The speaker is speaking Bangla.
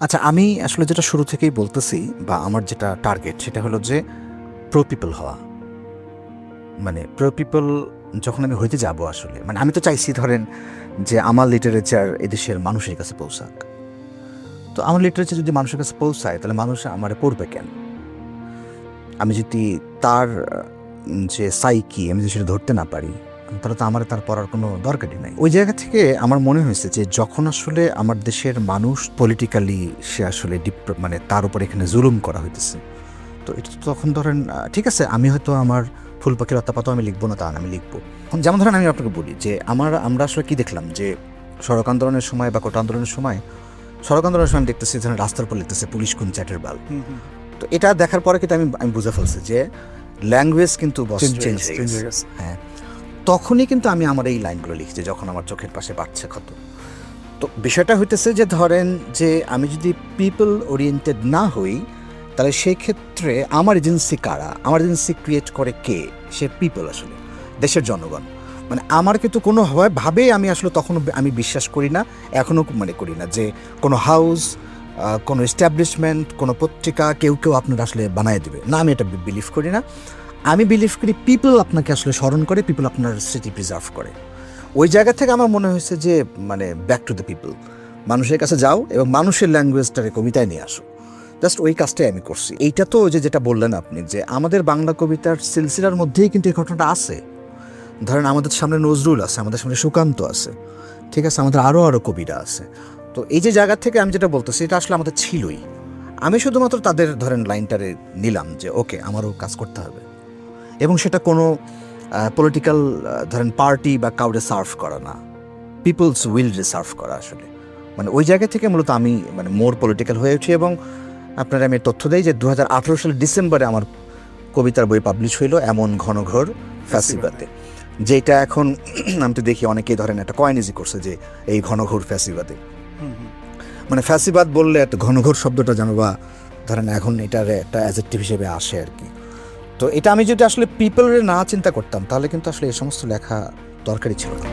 আচ্ছা, আমি আসলে যেটা শুরু থেকেই বলতেছি বা আমার যেটা টার্গেট সেটা হলো যে প্রো পিপল হওয়া। মানে প্রো পিপল যখন আমি হইতে যাব আসলে, মানে আমি তো চাইছি ধরেন যে আমার লিটারেচার এদেশের মানুষের কাছে পৌঁছাক। তো আমার লিটারেচার যদি মানুষের কাছে পৌঁছায় তাহলে মানুষ আমারে পড়বে কেন? আমি যদি তার যে সাইকি আমি যদি সেটা ধরতে না পারি, তাহলে তো আমার তার পড়ার কোনো দরকারই নাই। ওই জায়গা থেকে আমার মনে হয়েছে যে যখন আসলে আমার দেশের মানুষ পলিটিক্যালি সে আসলে মানে তার উপর এখানে জুলুম করা হইতেছে, তো এটা তো তখন ধরেন ঠিক আছে, আমি হয়তো আমার ফুল পাখির লতাপাতাও আমি লিখবো না, তা না, আমি লিখবো। যেমন ধরেন আমি আপনাকে বলি যে আমরা আসলে কি দেখলাম যে সড়ক আন্দোলনের সময় বা কোটা আন্দোলনের সময়, সড়ক আন্দোলনের সময় আমি দেখতেছি ধরেন রাস্তার উপর লিখতেছে পুলিশ কোন চ্যাটের বাল। তো এটা দেখার পরে কিন্তু আমি বুঝে ফেলছি যে ল্যাঙ্গুয়েজ কিন্তু চেঞ্জ হয়ে গেছে। হ্যাঁ, তখনই কিন্তু আমি আমার এই লাইনগুলো লিখছি যখন আমার চোখের পাশে বাড়ছে ক্ষত। তো বিষয়টা হইতেছে যে ধরেন যে আমি যদি পিপল ওরিয়েন্টেড না হই, তাহলে সেই ক্ষেত্রে আমার এজেন্সি কারা, আমার এজেন্সি ক্রিয়েট করে কে? সে পিপল, আসলে দেশের জনগণ। মানে আমার কিন্তু ভাবেই আমি আসলে তখনও আমি বিশ্বাস করি না, এখনও মানে করি না যে কোনো হাউস, কোনো এস্টাবলিশমেন্ট, কোনো পত্রিকা কেউ আপনার আসলে বানায় দেবে না। আমি এটা বিলিভ করি না। আমি বিলিভ করি পিপল আপনাকে আসলে স্মরণ করে, পিপল আপনার স্মৃতি প্রিজার্ভ করে। ওই জায়গা থেকে আমার মনে হয়েছে যে মানে ব্যাক টু দ্য পিপল, মানুষের কাছে যাও এবং মানুষের ল্যাঙ্গুয়েজটাকে কবিতায় নিয়ে আসো। জাস্ট ওই কাজটাই আমি করছি। এইটা তো যেটা বললেন আপনি যে আমাদের বাংলা কবিতার সিলসিলার মধ্যেই কিন্তু এই ঘটনাটা আছে। ধরেন আমাদের সামনে নজরুল আছে, আমাদের সামনে সুকান্ত আছে, ঠিক আছে, আমাদের আরও কবিরা আছে। তো এই যে জায়গা থেকে আমি যেটা বলতেছি এটা আসলে আমাদের ছিলই। আমি শুধুমাত্র তাদের ধরেন লাইনটারে নিলাম যে ওকে আমারও কাজ করতে হবে, এবং সেটা কোনো পলিটিক্যাল ধরেন পার্টি বা কাউরে সার্ভ করা না, পিপলস উইলরে সার্ভ করা আসলে। মানে ওই জায়গা থেকে মূলত আমি মানে মোর পলিটিক্যাল হয়ে উঠি। এবং আপনারা আমি তথ্য দেই যে 2018 সালের ডিসেম্বরে আমার কবিতার বই পাবলিশ হইল, এমন ঘনঘোর ফ্যাসিবাদে, যেটা এখন আমি তো দেখি অনেকেই ধরেন একটা কয়েনিজি করছে যে এই ঘনঘোর ফ্যাসিবাদে। মানে ফ্যাসিবাদ বললে একটা ঘনঘোর শব্দটা জানো বা ধরেন এখন এটার একটা অ্যাজেক্টিভ হিসেবে আসে আর কি। তো এটা আমি যদি আসলে পিপলের না চিন্তা করতাম তাহলে কিন্তু আসলে এই সমস্ত লেখা দরকারই ছিল না।